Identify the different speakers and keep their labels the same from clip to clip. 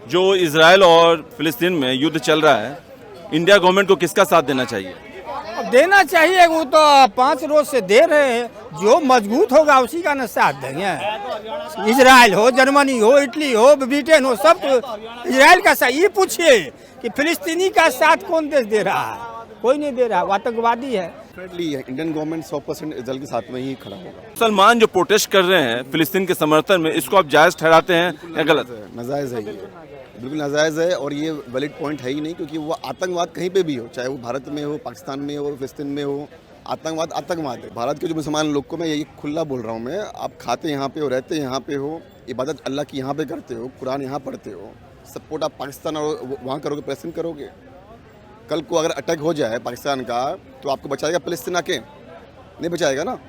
Speaker 1: जो इजराइल और फिलिस्तीन में युद्ध चल रहा है, इंडिया गवर्नमेंट को किसका साथ देना चाहिए?
Speaker 2: अब देना चाहिए, वो तो 5 रोज से दे रहे हैं। जो मजबूत होगा उसी का न साथ देंगे। इजराइल हो, जर्मनी हो, इटली हो, ब्रिटेन हो, सब तो इजराइल का साथ। ये पूछिए कि फिलिस्तीनी का साथ कौन देश दे रहा है? कोई नहीं दे रहा, वो आतंकवादी है।
Speaker 3: इंडियन गवर्नमेंट 100% इजराइल के साथ में ही खड़ा होगा।
Speaker 1: मुसलमान जो प्रोटेस्ट कर रहे हैं फिलिस्तीन के समर्थन में, इसको आप जायज ठहराते हैं या गलत?
Speaker 3: नाजायज़ है, ये बिल्कुल नाजायज़ है और ये वैलिड पॉइंट है ही नहीं, क्योंकि वो आतंकवाद कहीं पे भी हो, चाहे वो भारत में हो, पाकिस्तान में हो, फिलिस्तीन में हो, आतंकवाद आतंकवाद है। भारत के जो मुसलमान लोग को मैं यही खुला बोल रहा हूँ, मैं, आप खाते यहाँ पे हो, रहते यहाँ पे हो, इबादत अल्लाह की यहाँ पे करते हो, कुरान यहाँ पढ़ते हो, सपोर्ट आप पाकिस्तान और वहाँ करोगे, प्रेजेंट करोगे। कल को अगर अटैक हो जाए पाकिस्तान का, तो आपको बचाएगा फिलिस्तीन आके? नहीं बचाएगा ना।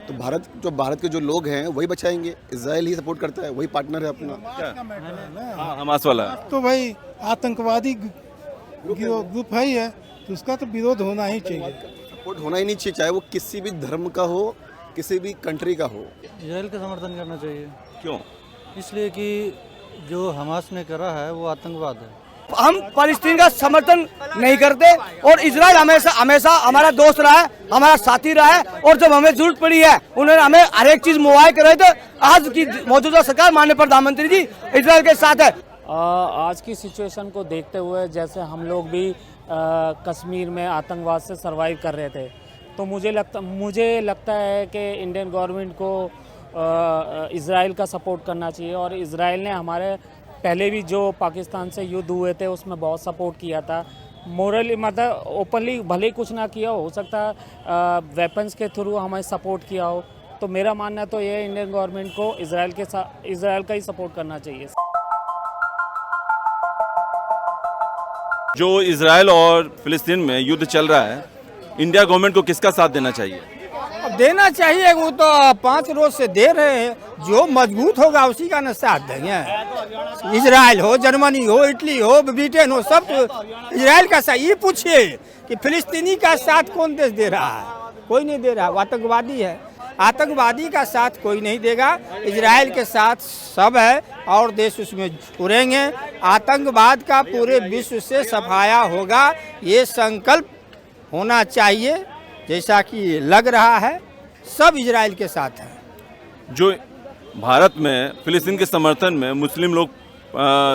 Speaker 3: तो भारत के जो लोग हैं वही बचाएंगे। इजराइल ही सपोर्ट करता है, वही पार्टनर है अपना।
Speaker 1: हमास वाला
Speaker 4: तो भाई आतंकवादी ग्रुप है ही है, तो उसका तो विरोध होना ही चाहिए।
Speaker 3: सपोर्ट होना ही नहीं चाहिए, चाहे वो किसी भी धर्म का हो, किसी भी कंट्री का हो।
Speaker 5: इजराइल का समर्थन करना चाहिए।
Speaker 1: क्यों?
Speaker 5: इसलिए कि जो हमास ने करा है वो आतंकवाद है।
Speaker 6: हम फिलिस्तीन का समर्थन नहीं करते और इजराइल हमेशा हमारा दोस्त रहा है, हमारा साथी रहा है और जब हमें जरूरत पड़ी है उन्होंने हमें हर एक चीज मुहैया कराई। तो आज की मौजूदा सरकार माननीय प्रधानमंत्री जी इजराइल के साथ है।
Speaker 7: आज की सिचुएशन को देखते हुए, जैसे हम लोग भी कश्मीर में आतंकवाद से सरवाइव कर रहे थे, तो मुझे लगता है कि इंडियन गवर्नमेंट को इजराइल का सपोर्ट करना चाहिए। और इजराइल ने हमारे पहले भी जो पाकिस्तान से युद्ध हुए थे उसमें बहुत सपोर्ट किया था, मोरली, मतलब ओपनली भले ही कुछ ना किया हो सकता है वेपन्स के थ्रू हमें सपोर्ट किया हो। तो मेरा मानना तो ये इंडियन गवर्नमेंट को इजराइल का ही सपोर्ट करना चाहिए।
Speaker 1: जो इजराइल और फिलिस्तीन में युद्ध चल रहा है, इंडिया गवर्नमेंट को किसका साथ देना चाहिए?
Speaker 2: अब देना चाहिए, वो तो 5 रोज से दे रहे हैं। जो मजबूत होगा उसी का न साथ देंगे। इजराइल हो, जर्मनी हो, इटली हो, ब्रिटेन हो, सब तो इजराइल का साथ। ये पूछिए कि फिलिस्तीनी का साथ कौन देश दे रहा है? कोई नहीं दे रहा, वो आतंकवादी है। आतंकवादी का साथ कोई नहीं देगा। इजराइल के साथ सब है और देश उसमें जुड़ेंगे। आतंकवाद का पूरे विश्व से सफाया होगा, ये संकल्प होना चाहिए। जैसा कि लग रहा है सब इजराइल के साथ है।
Speaker 1: जो भारत में फिलिस्तीन के समर्थन में मुस्लिम लोग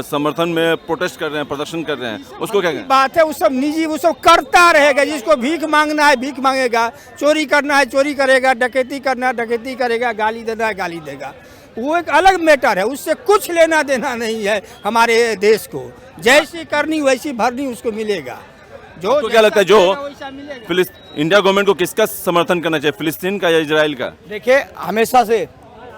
Speaker 1: समर्थन में प्रोटेस्ट कर रहे हैं, प्रदर्शन कर रहे हैं, उसको क्या कहें?
Speaker 2: बात है, वो सब निजी, वो सब करता रहेगा। जिसको भीख मांगना है भीख मांगेगा, चोरी करना है चोरी करेगा, डकैती करना है डकैती करेगा, गाली देना है गाली देगा। वो एक अलग मैटर है, उससे कुछ लेना देना नहीं है हमारे देश को। जैसी करनी वैसी भरनी उसको मिलेगा।
Speaker 1: जो क्या लगता है, जो इंडिया गवर्नमेंट को किसका समर्थन करना चाहिए, फिलिस्तीन का या इजराइल का?
Speaker 6: देखिए, हमेशा से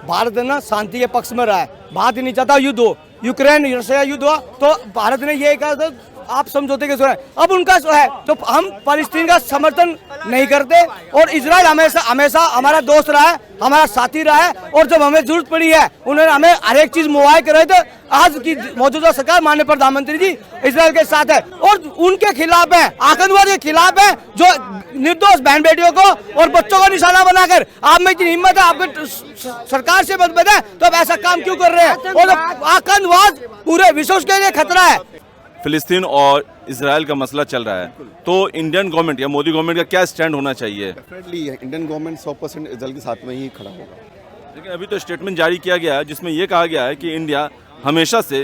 Speaker 6: भारत ना शांति के पक्ष में रहा है। भारत नहीं चाहता युद्ध हो। यूक्रेन रशिया युद्ध हुआ तो भारत ने ये कहा था आप समझौते के सुना, अब उनका है। तो हम फिलिस्तीन का समर्थन नहीं करते और इजराइल हमेशा हमारा दोस्त रहा है, हमारा साथी रहा है और जब हमें जरूरत पड़ी है उन्होंने हमें हर एक चीज मुहैया कराई। तो आज की मौजूदा सरकार माननीय प्रधानमंत्री जी इजराइल के साथ है और उनके खिलाफ है, आतंकवाद के खिलाफ है, जो निर्दोष बहन बेटियों को और बच्चों को निशाना बनाकर। आप में इतनी हिम्मत है, आपके सरकार से मतभेद है, तो अब ऐसा काम क्यों कर रहे हैं? और आतंकवाद पूरे विश्व के लिए खतरा है।
Speaker 1: फिलिस्तीन और इजराइल का मसला चल रहा है, तो इंडियन गवर्नमेंट या मोदी गवर्नमेंट का क्या स्टैंड होना चाहिए?
Speaker 3: डेफिनेटली इंडियन गवर्नमेंट 100% इजराइल के साथ में ही खड़ा होगा।
Speaker 1: लेकिन अभी तो स्टेटमेंट जारी किया गया है जिसमें यह कहा गया है कि इंडिया हमेशा से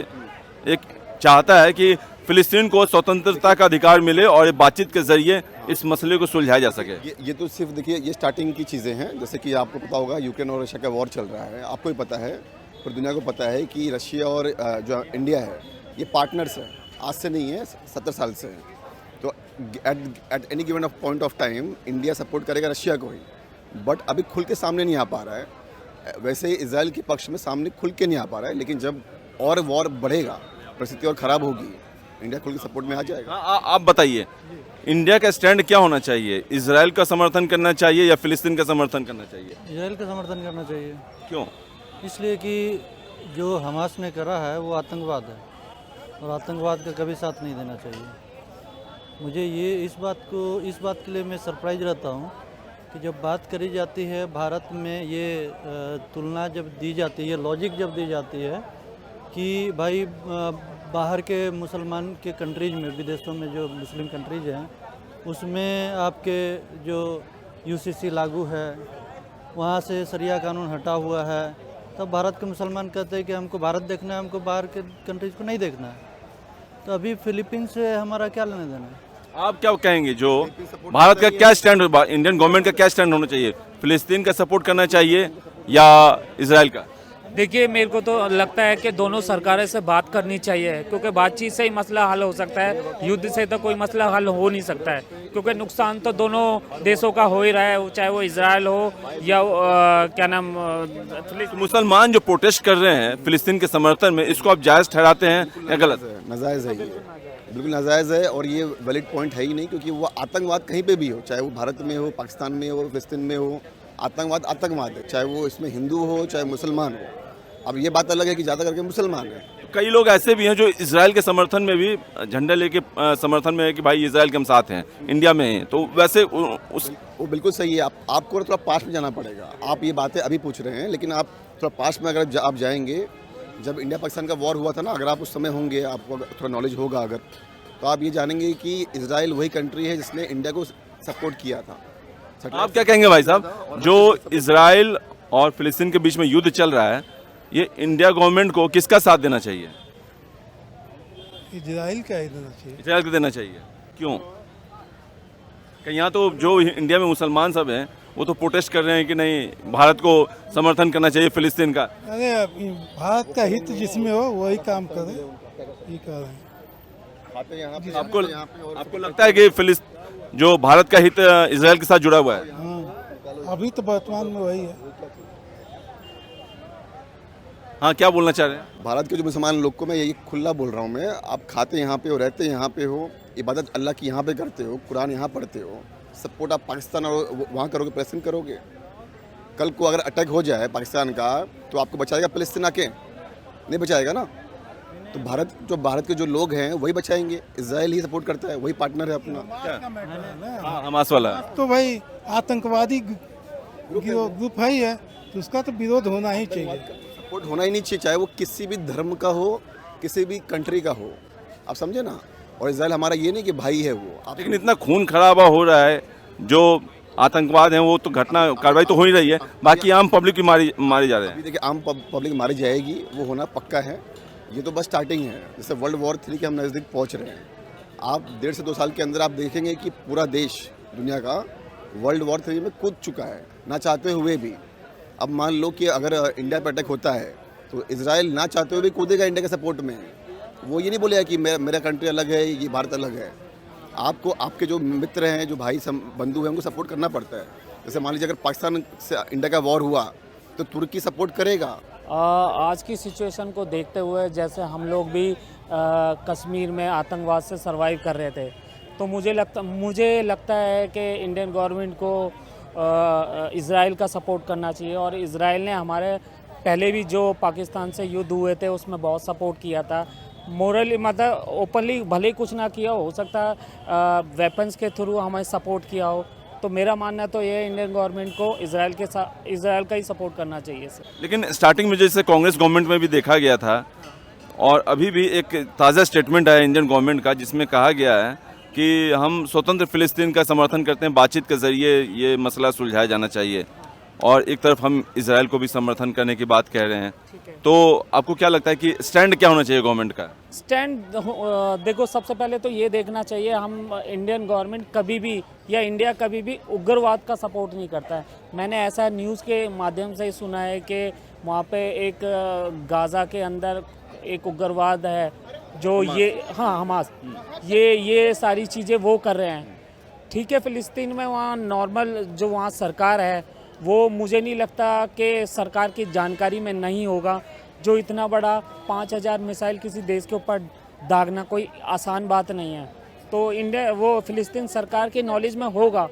Speaker 1: एक चाहता है कि फिलिस्तीन को स्वतंत्रता का अधिकार मिले और बातचीत के जरिए इस मसले को सुलझाया जा सके।
Speaker 3: ये तो सिर्फ देखिए, ये स्टार्टिंग की चीज़ें हैं। जैसे कि आपको पता होगा यूक्रेन और रशिया का वॉर चल रहा है, आपको भी पता है, पर दुनिया को पता है कि रशिया और जो इंडिया है ये पार्टनर्स है। आज से नहीं है, 70 साल से है। तो at any given point of time India support करेगा रशिया को ही, बट अभी खुल के सामने नहीं आ पा रहा है। वैसे ही इजराइल के पक्ष में सामने खुल के नहीं आ पा रहा है, लेकिन जब और वॉर बढ़ेगा, परिस्थिति और ख़राब होगी, इंडिया खुल के सपोर्ट में आ जाएगा।
Speaker 1: आप बताइए, इंडिया का स्टैंड क्या होना चाहिए? इजराइल का समर्थन करना चाहिए या फिलिस्तीन का समर्थन करना चाहिए?
Speaker 5: इजराइल का समर्थन करना चाहिए।
Speaker 1: क्यों?
Speaker 5: इसलिए कि जो हमास ने करा है वो आतंकवाद है और आतंकवाद का कभी साथ नहीं देना चाहिए। मुझे ये इस बात के लिए मैं सरप्राइज रहता हूँ कि जब बात करी जाती है भारत में, ये तुलना जब दी जाती है, लॉजिक जब दी जाती है कि भाई बाहर के मुसलमान के कंट्रीज में, विदेशों में जो मुस्लिम कंट्रीज हैं, उसमें आपके जो यूसीसी लागू है, वहाँ से शरिया कानून हटा हुआ है, तब भारत के मुसलमान कहते हैं कि हमको भारत देखना है, हमको बाहर के कंट्रीज को नहीं देखना है। तो अभी फिलीपींस से हमारा क्या लेना देना है?
Speaker 1: आप क्या कहेंगे, जो भारत का क्या स्टैंड, इंडियन गवर्नमेंट का क्या स्टैंड होना चाहिए? फिलिस्तीन का सपोर्ट करना चाहिए या इजराइल का?
Speaker 7: देखिए, मेरे को तो लगता है कि दोनों सरकारें से बात करनी चाहिए, क्योंकि बातचीत से ही मसला हल हो सकता है। युद्ध से तो कोई मसला हल हो नहीं सकता है, क्योंकि नुकसान तो दोनों देशों का हो ही रहा है, चाहे वो इजराइल हो या क्या नाम
Speaker 1: मुसलमान जो प्रोटेस्ट कर रहे हैं फिलिस्तीन के समर्थन में, इसको आप जायज़ ठहराते हैं या गलत?
Speaker 3: नाजायज़ है, ये बिल्कुल नाजायज़ है और ये वैलिड पॉइंट है ही नहीं, क्योंकि वो आतंकवाद कहीं पे भी हो, चाहे वो भारत में हो, पाकिस्तान में हो, फिलिस्तीन में हो, आतंकवाद आतंकवाद है, चाहे वो इसमें हिंदू हो चाहे मुसलमान हो। अब ये बात अलग है कि ज़्यादा करके मुसलमान है।
Speaker 1: तो कई लोग ऐसे भी हैं जो इजराइल के समर्थन में भी झंडा लेके समर्थन में है कि भाई इजराइल के हम साथ हैं, इंडिया में हैं, तो वैसे उस
Speaker 3: वो बिल्कुल सही है। आपको थोड़ा पास्ट में जाना पड़ेगा। आप ये बातें अभी पूछ रहे हैं, लेकिन आप थोड़ा पास्ट में अगर आप जाएंगे, जब इंडिया पाकिस्तान का वॉर हुआ था ना, अगर आप उस समय होंगे, आपको थोड़ा नॉलेज होगा अगर, तो आप ये जानेंगे कि इजराइल वही कंट्री है जिसने इंडिया को सपोर्ट किया था।
Speaker 1: आप क्या कहेंगे भाई साहब, जो इजराइल और फिलिस्तीन के बीच में युद्ध चल रहा है, ये इंडिया गवर्नमेंट को किसका साथ देना चाहिए?
Speaker 4: इजराइल का ही देना चाहिए।
Speaker 1: इजराइल को देना चाहिए। क्यों? कि यहाँ तो जो इंडिया में मुसलमान सब हैं वो तो प्रोटेस्ट कर रहे हैं कि नहीं, भारत को समर्थन करना चाहिए फिलिस्तीन का।
Speaker 4: अरे भारत का हित जिसमें हो वही काम करे, ये कर रहे हैं।
Speaker 1: आपको लगता है कि जो भारत का हित इजराइल के साथ जुड़ा हुआ है?
Speaker 4: हाँ, अभी तो वर्तमान में वही है।
Speaker 1: हाँ, क्या बोलना चाह रहे हैं?
Speaker 3: भारत के जो मुसलमान लोग को मैं यही खुला बोल रहा हूँ, मैं, आप खाते यहाँ पे हो, रहते यहाँ पे हो, इबादत अल्लाह की यहाँ पे करते हो, कुरान यहाँ पढ़ते हो, सपोर्ट आप पाकिस्तान और वहाँ करोगे, प्रेजेंट करोगे। कल को अगर अटैक हो जाए पाकिस्तान का, तो आपको बचाएगा फिलिस्तीन आके? नहीं बचाएगा ना। तो भारत के जो लोग हैं वही बचाएंगे। इजराइल ही सपोर्ट करता है, वही पार्टनर है अपना।
Speaker 1: हाँ, हमास वाला।
Speaker 4: तो भाई आतंकवादी ग्रुप है ही है, तो उसका तो विरोध होना ही चाहिए।
Speaker 3: सपोर्ट होना ही नहीं चाहिए, चाहे वो किसी भी धर्म का हो, किसी भी कंट्री का हो, आप समझे ना। और इजराइल हमारा ये नहीं कि भाई है वो। आप
Speaker 1: लेकिन इतना खून खराबा हो रहा है, जो आतंकवाद है वो तो घटना कार्रवाई तो हो ही रही है, बाकी आम पब्लिक भी मारी जा रहे हैं।
Speaker 3: अभी देखिए, आम पब्लिक मारी जाएगी, वो होना पक्का है। ये तो बस स्टार्टिंग है। जैसे वर्ल्ड वॉर 3 के हम नज़दीक पहुंच रहे हैं। आप 1.5 से 2 साल के अंदर आप देखेंगे कि पूरा देश दुनिया का वर्ल्ड वॉर 3 में कूद चुका है, ना चाहते हुए भी। अब मान लो कि अगर इंडिया पर अटैक होता है तो इजराइल ना चाहते हुए भी कूदेगा इंडिया के सपोर्ट में। वो ये नहीं बोलेगा कि मेरा कंट्री अलग है, ये भारत अलग है। आपको आपके जो मित्र हैं, जो भाई बंधु हैं, उनको सपोर्ट करना पड़ता है। जैसे मान लीजिए अगर पाकिस्तान से इंडिया का वॉर हुआ तो तुर्की सपोर्ट करेगा।
Speaker 7: आज की सिचुएशन को देखते हुए, जैसे हम लोग भी कश्मीर में आतंकवाद से सरवाइव कर रहे थे, तो मुझे लगता है कि इंडियन गवर्नमेंट को इजराइल का सपोर्ट करना चाहिए। और इजराइल ने हमारे पहले भी जो पाकिस्तान से युद्ध हुए थे उसमें बहुत सपोर्ट किया था, मोरली, मतलब ओपनली भले कुछ ना किया हो सकता है, वेपन्स के थ्रू हमें सपोर्ट किया हो। तो मेरा मानना तो ये इंडियन गवर्नमेंट को इजराइल का ही सपोर्ट करना चाहिए सर।
Speaker 1: लेकिन स्टार्टिंग में जैसे कांग्रेस गवर्नमेंट में भी देखा गया था, और अभी भी एक ताज़ा स्टेटमेंट आया इंडियन गवर्नमेंट का जिसमें कहा गया है कि हम स्वतंत्र फिलिस्तीन का समर्थन करते हैं, बातचीत के ज़रिए ये मसला सुलझाया जाना चाहिए, और एक तरफ हम इजराइल को भी समर्थन करने की बात कह रहे हैं। तो आपको क्या लगता है कि स्टैंड क्या होना चाहिए गवर्नमेंट का?
Speaker 7: स्टैंड देखो, सबसे पहले तो ये देखना चाहिए, हम इंडियन गवर्नमेंट कभी भी या इंडिया कभी भी उग्रवाद का सपोर्ट नहीं करता है। मैंने ऐसा न्यूज़ के माध्यम से ही सुना है कि वहाँ पे एक गाज़ा के अंदर एक उग्रवाद है जो ये, हाँ, हमास, ये सारी चीज़ें वो कर रहे हैं। ठीक है, फ़िलिस्तीन में वहाँ नॉर्मल जो वहाँ सरकार है, वो मुझे नहीं लगता कि सरकार की जानकारी में नहीं होगा। जो इतना बड़ा 5000 मिसाइल किसी देश के ऊपर दागना कोई आसान बात नहीं है। तो इंडिया, वो फ़िलिस्तीन सरकार के नॉलेज में होगा।